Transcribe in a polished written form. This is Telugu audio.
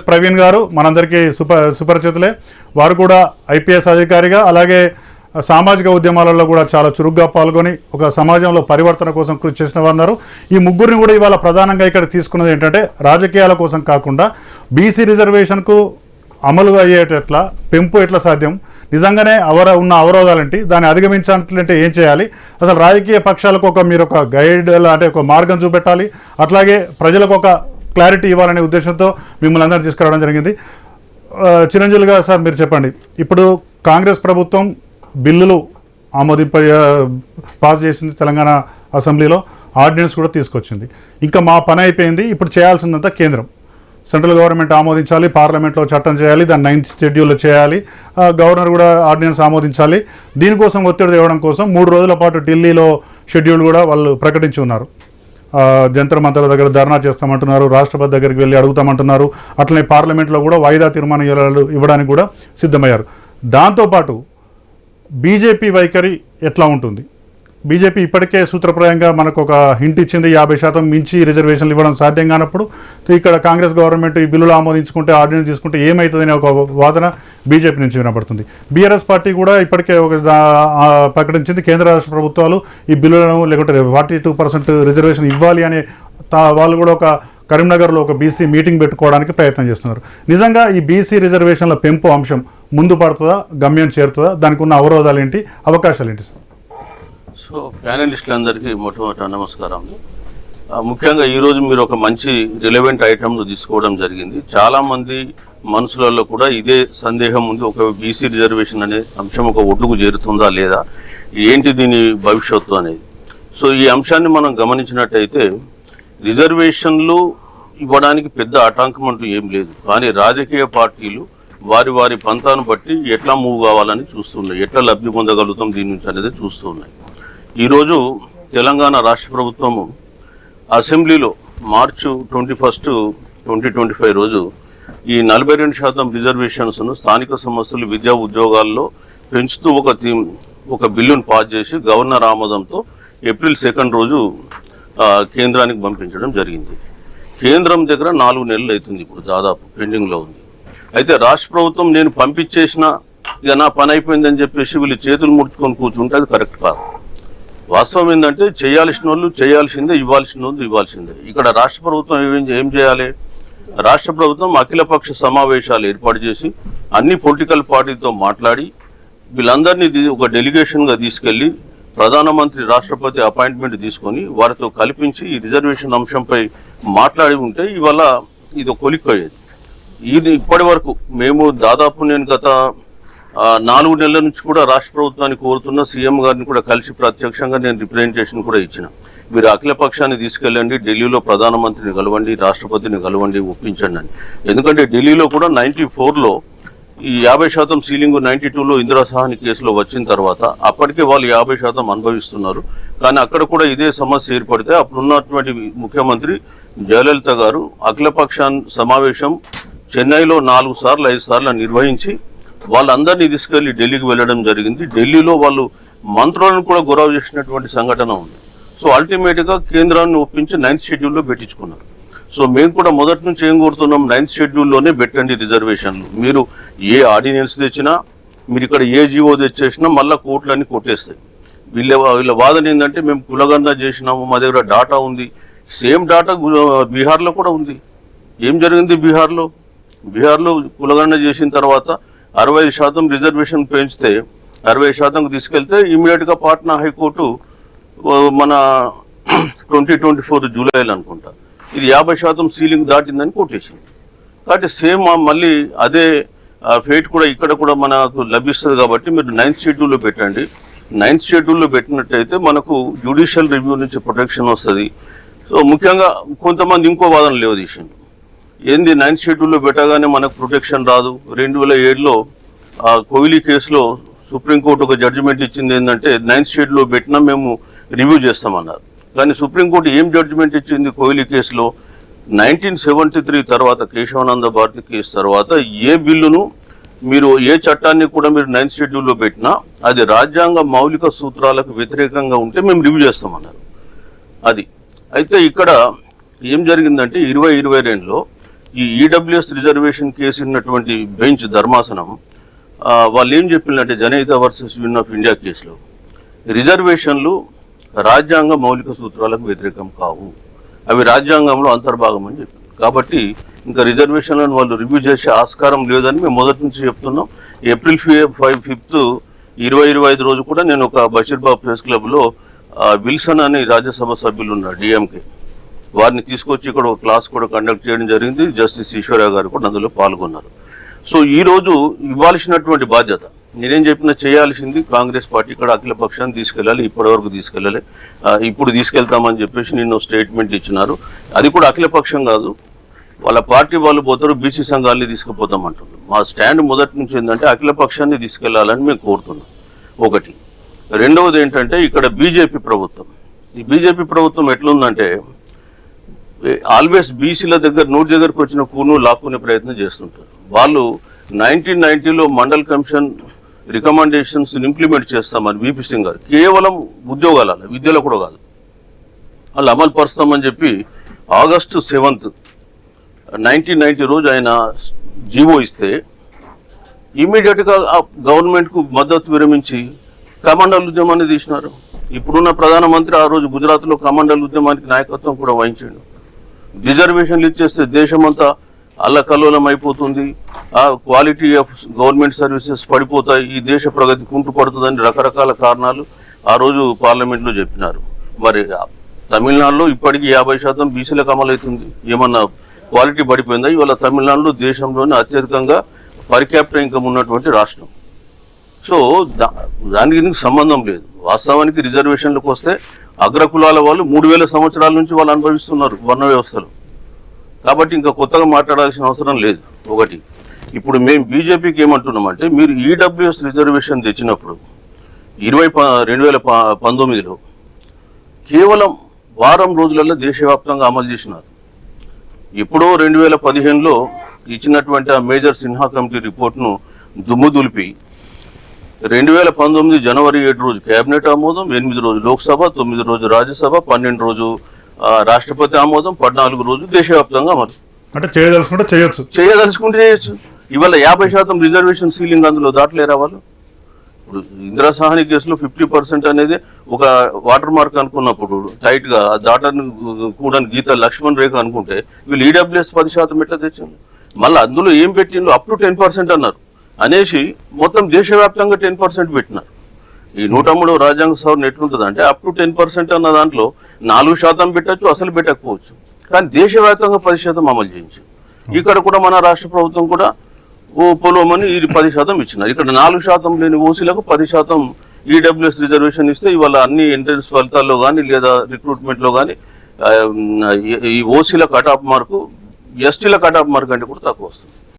ప్రవీణ్ గారు మనందరికీ సుపరిచితులే. వారు కూడా ఐపీఎస్ అధికారిగా అలాగే సామాజిక ఉద్యమాలలో కూడా చాలా చురుగ్గా పాల్గొని ఒక సమాజంలో పరివర్తన కోసం కృషి చేసిన వారు. ఈ ముగ్గురిని కూడా ఇవాళ ప్రధానంగా ఇక్కడ తీసుకున్నది ఏంటంటే రాజకీయాల కోసం కాకుండా బీసీ రిజర్వేషన్కు అమలు అయ్యేటట్లా పెంపు ఎట్లా సాధ్యం, నిజంగానే ఉన్న అవరోధాలేంటి, దాన్ని అధిగమించాలంటే ఏం చేయాలి, అసలు రాజకీయ పక్షాలకు మీరు ఒక గైడ్ అంటే ఒక మార్గం చూపెట్టాలి, అట్లాగే ప్రజలకు ఒక క్లారిటీ ఇవ్వాలనే ఉద్దేశంతో మిమ్మల్ని అందరినీ తీసుకురావడం జరిగింది. చిరంజీవులుగా సార్ మీరు చెప్పండి, ఇప్పుడు కాంగ్రెస్ ప్రభుత్వం బిల్లులు పాస్ చేసింది, తెలంగాణ అసెంబ్లీలో ఆర్డినెన్స్ కూడా తీసుకొచ్చింది. ఇంకా మా పని అయిపోయింది, ఇప్పుడు చేయాల్సిందంతా కేంద్రం, సెంట్రల్ గవర్నమెంట్ ఆమోదించాలి, పార్లమెంట్లో చట్టం చేయాలి, దాన్ని 9th షెడ్యూల్లో చేయాలి, గవర్నర్ కూడా ఆర్డినెన్స్ ఆమోదించాలి. దీనికోసం ఒత్తిడి తేవడం కోసం 3 రోజుల పాటు ఢిల్లీలో షెడ్యూల్ కూడా వాళ్ళు ప్రకటించి ఉన్నారు. జంతర్ మంతర్ల దగ్గర ధర్నా చేస్తామంటున్నారు, రాష్ట్రపతి దగ్గరికి వెళ్ళి అడుగుతామంటున్నారు, అట్లనే పార్లమెంట్లో కూడా వాయిదా తీర్మానాలు ఇవ్వడానికి కూడా సిద్ధమయ్యారు. దాంతోపాటు బీజేపీ వైఖరి ఎట్లా ఉంటుంది? బీజేపీ ఇప్పటికే సూత్రప్రాయంగా మనకు ఒక హింట్ ఇచ్చింది, 50% మించి రిజర్వేషన్లు ఇవ్వడం సాధ్యం కానప్పుడు ఇక్కడ కాంగ్రెస్ గవర్నమెంట్ ఈ బిల్లులు ఆమోదించుకుంటే ఆర్డినెన్స్ తీసుకుంటే ఏమవుతుందనే ఒక వాదన బీజేపీ నుంచి వినపడుతుంది. బీఆర్ఎస్ పార్టీ కూడా ఇప్పటికే ఒక ప్రకటించింది, కేంద్ర రాష్ట్ర ప్రభుత్వాలు ఈ బిల్లులను లేకుంటే 42% రిజర్వేషన్ ఇవ్వాలి అనే వాళ్ళు కూడా ఒక కరీంనగర్లో ఒక బీసీ మీటింగ్ పెట్టుకోవడానికి ప్రయత్నం చేస్తున్నారు. నిజంగా ఈ బీసీ రిజర్వేషన్ల పెంపు అంశం ముందు పడుతుందా, గమ్యం చేరుతుందా, దానికి ఉన్న అవరోధాలు ఏంటి, అవకాశాలు ఏంటి? సో ప్యానలిస్టులందరికీ మొట్టమొదటి నమస్కారం. ముఖ్యంగా ఈరోజు మీరు ఒక మంచి రిలవెంట్ ఐటమ్ను తీసుకోవడం జరిగింది. చాలామంది మనసులలో కూడా ఇదే సందేహం ఉంది, ఒక బీసీ రిజర్వేషన్ అనే అంశం ఒక ఒడ్డుకు చేరుతుందా లేదా, ఏంటి దీని భవిష్యత్తు అనేది. సో ఈ అంశాన్ని మనం గమనించినట్టయితే రిజర్వేషన్లు ఇవ్వడానికి పెద్ద ఆటంకం అంటూ ఏం లేదు, కానీ రాజకీయ పార్టీలు వారి పంతాను బట్టి ఎట్లా మూవ్ కావాలని చూస్తున్నాయి, ఎట్లా లబ్ధి పొందగలుగుతాం దీని నుంచి అనేది చూస్తున్నాయి. ఈరోజు తెలంగాణ రాష్ట్ర ప్రభుత్వము అసెంబ్లీలో March 21, 2025 రోజు ఈ 42% రిజర్వేషన్స్ను స్థానిక సంస్థలు విద్యా ఉద్యోగాల్లో పెంచుతూ ఒక బిల్లును పాస్ చేసి గవర్నర్ ఆమోదంతో April 2 రోజు కేంద్రానికి పంపించడం జరిగింది. కేంద్రం దగ్గర 4 నెలలు అవుతుంది, ఇప్పుడు దాదాపు పెండింగ్లో ఉంది. అయితే రాష్ట్ర ప్రభుత్వం నేను పంపించేసిన ఇక నా పని అయిపోయిందని చెప్పేసి వీళ్ళు చేతులు ముడుచుకొని కూర్చుంటే అది కరెక్ట్ కాదు. వాస్తవం ఏంటంటే చేయాల్సిన వాళ్ళు చేయాల్సిందే, ఇవ్వాల్సిన వాళ్ళు ఇవ్వాల్సిందే. ఇక్కడ రాష్ట్ర ప్రభుత్వం ఏం చేయాలి? రాష్ట్ర ప్రభుత్వం అఖిలపక్ష సమావేశాలు ఏర్పాటు చేసి అన్ని పొలిటికల్ పార్టీలతో మాట్లాడి వీళ్ళందరినీ ఒక డెలిగేషన్గా తీసుకెళ్లి ప్రధానమంత్రి రాష్ట్రపతి అపాయింట్మెంట్ తీసుకొని వారితో కల్పించి ఈ రిజర్వేషన్ అంశంపై మాట్లాడి ఉంటే ఇవాళ ఇది కొలిక్కోయేది. ఇది ఇప్పటి వరకు నేను గత 4 నెలల నుంచి కూడా రాష్ట్ర ప్రభుత్వాన్ని కోరుతున్న, సీఎం గారిని కూడా కలిసి ప్రత్యక్షంగా నేను రిప్రజెంటేషన్ కూడా ఇచ్చిన, మీరు అఖిల పక్షాన్ని తీసుకెళ్ళండి, ఢిల్లీలో ప్రధానమంత్రిని కలవండి, రాష్ట్రపతిని కలవండి, ఒప్పించండి అని. ఎందుకంటే ఢిల్లీలో కూడా 94లో ఈ 50% సీలింగ్ 92లో ఇందిరా సహాని కేసులో వచ్చిన తర్వాత అప్పటికే వాళ్ళు 50% అనుభవిస్తున్నారు. కానీ అక్కడ కూడా ఇదే సమస్య ఏర్పడితే అప్పుడున్నటువంటి ముఖ్యమంత్రి జయలలిత గారు అఖిలపక్ష సమావేశం చెన్నైలో 4 సార్లు 5 సార్లు నిర్వహించి వాళ్ళందరినీ తీసుకెళ్లి ఢిల్లీకి వెళ్ళడం జరిగింది. ఢిల్లీలో వాళ్ళు మంత్రులను కూడా గౌరవ చేసినటువంటి సంఘటన ఉంది. సో అల్టిమేట్గా కేంద్రాన్ని ఒప్పించి 9th షెడ్యూల్లో పెట్టించుకున్నారు. సో మేము కూడా మొదటి నుంచి ఏం కోరుతున్నాం, 9th షెడ్యూల్లోనే పెట్టండి రిజర్వేషన్లు. మీరు ఏ ఆర్డినెన్స్ తెచ్చినా, మీరు ఇక్కడ ఏ జీవో తెచ్చేసినా మళ్ళీ కోర్టులన్నీ కొట్టేస్తాయి. వీళ్ళ వాదన ఏంటంటే మేము కులగణన చేసినాము, మా దగ్గర డాటా ఉంది. సేమ్ డాటా బీహార్లో కూడా ఉంది. ఏం జరిగింది బీహార్లో కులగణన చేసిన తర్వాత 65% రిజర్వేషన్ పెంచితే 60%కు తీసుకెళ్తే ఇమీడియట్గా పాట్నా హైకోర్టు మన 2024 జూలైలో అనుకుంటా ఇది 50% సీలింగ్ దాటిందని కొట్టేసింది. కాబట్టి సేమ్ మళ్ళీ అదే ఫేట్ కూడా ఇక్కడ కూడా మనకు లభిస్తుంది. కాబట్టి మీరు 9th షెడ్యూల్లో పెట్టండి. 9th షెడ్యూల్లో పెట్టినట్టయితే మనకు జ్యుడిషియల్ రివ్యూ నుంచి ప్రొటెక్షన్ వస్తుంది. సో ముఖ్యంగా కొంతమంది ఇంకో వాదన లేవదీసింది, ఏంది 9th షెడ్యూల్లో పెట్టగానే మనకు ప్రొటెక్షన్ రాదు. 2007లో కోహ్లీ కేసులో సుప్రీంకోర్టు ఒక జడ్జిమెంట్ ఇచ్చింది, ఏంటంటే 9th షెడ్యూల్లో పెట్టినా మేము రివ్యూ చేస్తామన్నారు. కానీ సుప్రీంకోర్టు ఏం జడ్జిమెంట్ ఇచ్చింది కోహ్లీ కేసులో, 1973 తర్వాత కేశవానంద భారతి కేసు తర్వాత ఏ బిల్లును మీరు ఏ చట్టాన్ని కూడా మీరు 9th షెడ్యూల్లో పెట్టినా అది రాజ్యాంగ మౌలిక సూత్రాలకు వ్యతిరేకంగా ఉంటే మేము రివ్యూ చేస్తామన్నారు. అది అయితే ఇక్కడ ఏం జరిగిందంటే 2022లో ఈ ఈడబ్ల్యూఎస్ రిజర్వేషన్ కేసు ఉన్నటువంటి బెంచ్ ధర్మాసనం వాళ్ళు ఏం చెప్పిందంటే జనహిత వర్సెస్ యూనియన్ ఆఫ్ ఇండియా కేసులో రిజర్వేషన్లు రాజ్యాంగ మౌలిక సూత్రాలకు వ్యతిరేకం కావు, అవి రాజ్యాంగంలో అంతర్భాగం అని చెప్పింది. కాబట్టి ఇంకా రిజర్వేషన్లను వాళ్ళు రివ్యూ చేసే ఆస్కారం లేదని మేము మొదటి నుంచి చెప్తున్నాం. ఏప్రిల్ 5th 2025 రోజు కూడా నేను ఒక బషీర్బాగ్ ప్రెస్ క్లబ్లో విల్సన్ అని రాజ్యసభ సభ్యులు ఉన్నారు డిఎంకే, వారిని తీసుకొచ్చి ఇక్కడ ఒక క్లాస్ కూడా కండక్ట్ చేయడం జరిగింది. జస్టిస్ ఈశ్వరయ్య గారు కూడా అందులో పాల్గొన్నారు. సో ఈరోజు ఇవ్వాల్సినటువంటి బాధ్యత నేనేం చెప్పినా చేయాల్సింది కాంగ్రెస్ పార్టీ ఇక్కడ అఖిల పక్షాన్ని తీసుకెళ్ళాలి, ఇప్పటివరకు తీసుకెళ్ళాలి, ఇప్పుడు తీసుకెళ్తామని చెప్పేసి నిన్న స్టేట్మెంట్ ఇచ్చినారు. అది కూడా అఖిల పక్షం కాదు, వాళ్ళ పార్టీ వాళ్ళు పోతారు, బీసీ సంఘాలని తీసుకుపోతామంటున్నారు. మా స్టాండ్ మొదటి నుంచి ఏంటంటే అఖిల పక్షాన్ని తీసుకెళ్లాలని మేము కోరుతున్నాం. ఒకటి. రెండవది ఏంటంటే ఇక్కడ బీజేపీ ప్రభుత్వం, ఈ బీజేపీ ప్రభుత్వం ఎట్లుందంటే ఆల్వేస్ బీసీల నోటి దగ్గరకు వచ్చిన కూను లాక్కునే ప్రయత్నం చేస్తుంటారు. వాళ్ళు 1990లో మండల్ కమిషన్ రికమెండేషన్స్ ఇంప్లిమెంట్ చేస్తామని వీపీ సింగ్ గారు కేవలం ఉద్యోగాల విద్యలో కూడా కాదు వాళ్ళు అమలు పరుస్తామని చెప్పి August 7th 1990 రోజు ఆయన జీవో ఇస్తే ఇమీడియట్గా గవర్నమెంట్కు మద్దతు విరమించి కమాండల్ ఉద్యమాన్ని తీసినారు. ఇప్పుడున్న ప్రధానమంత్రి ఆ రోజు గుజరాత్లో కమాండల్ ఉద్యమానికి నాయకత్వం కూడా వహించాడు. రిజర్వేషన్లు ఇచ్చేస్తే దేశమంతా అల్లకల్లోలం అయిపోతుంది, ఆ క్వాలిటీ ఆఫ్ గవర్నమెంట్ సర్వీసెస్ పడిపోతాయి, ఈ దేశ ప్రగతి కుంటుపడుతుందని రకరకాల కారణాలు ఆ రోజు పార్లమెంట్లో చెప్పినారు. మరి తమిళనాడులో ఇప్పటికీ 50% బీసీలకు అమలవుతుంది. ఏమన్నా క్వాలిటీ పడిపోయిందా? ఇవాళ తమిళనాడులో దేశంలోనే అత్యధికంగా పర్ క్యాపిటల్ ఇన్కమ్ ఉన్నటువంటి రాష్ట్రం. సో దానికి దీనికి సంబంధం లేదు. వాస్తవానికి రిజర్వేషన్లకు వస్తే అగ్రకులాల వాళ్ళు 3000 సంవత్సరాల నుంచి వాళ్ళు అనుభవిస్తున్నారు వర్ణ వ్యవస్థలు. కాబట్టి ఇంకా కొత్తగా మాట్లాడాల్సిన అవసరం లేదు. ఒకటి. ఇప్పుడు మేము బీజేపీకి ఏమంటున్నామంటే మీరు ఈడబ్ల్యూఎస్ రిజర్వేషన్ తెచ్చినప్పుడు 2019లో కేవలం వారం రోజులలో దేశవ్యాప్తంగా అమలు చేసినారు. ఎప్పుడో 2015లో ఇచ్చినటువంటి ఆ మేజర్ సిన్హా కమిటీ రిపోర్ట్ను దుమ్ము దులిపి 2019 జనవరి 7 రోజు కేబినెట్ ఆమోదం, 8 రోజు లోక్సభ, 9 రోజు రాజ్యసభ, 12 రోజు రాష్ట్రపతి ఆమోదం, 14 రోజు దేశవ్యాప్తంగా అమలు. అంటే చేయదలుచుకుంటే చేయొచ్చు. ఇవాళ 50% రిజర్వేషన్ సీలింగ్ అందులో దాటలేరా వాళ్ళు? ఇప్పుడు ఇందిరా సాహ్ని కేసులో 50% అనేది ఒక వాటర్ మార్క్ అనుకున్నప్పుడు టైట్ గా దాటని కూడా గీత లక్ష్మణ్ రేఖ అనుకుంటే వీళ్ళు ఈడబ్ల్యూఎస్ 10% ఎట్లా తెచ్చింది? మళ్ళీ అందులో ఏం పెట్టిండ్రు? అప్ టు 10% అన్నారు అనేసి మొత్తం దేశవ్యాప్తంగా 10% పెట్టినారు. ఈ 103వ రాజ్యాంగ సవరణ ఎట్లుంటుంది అంటే అప్ టు 10% అన్న దాంట్లో 4% పెట్టచ్చు, అసలు పెట్టకపోవచ్చు. కానీ దేశవ్యాప్తంగా 10% అమలు చేయించు. ఇక్కడ కూడా మన రాష్ట్ర ప్రభుత్వం కూడా పొలమని ఇది 10% ఇచ్చినారు. ఇక్కడ 4% లేని ఓసీలకు 10% ఈడబ్ల్యూఎస్ రిజర్వేషన్ ఇస్తే ఇవాళ అన్ని ఎంట్రన్స్ ఫలితాల్లో కానీ లేదా రిక్రూట్మెంట్లో కానీ ఈ ఓసీల కట్ ఆఫ్ మార్కు ఎస్టీల కట్ ఆఫ్ మార్క్ అంటే కూడా తక్కువ వస్తుంది.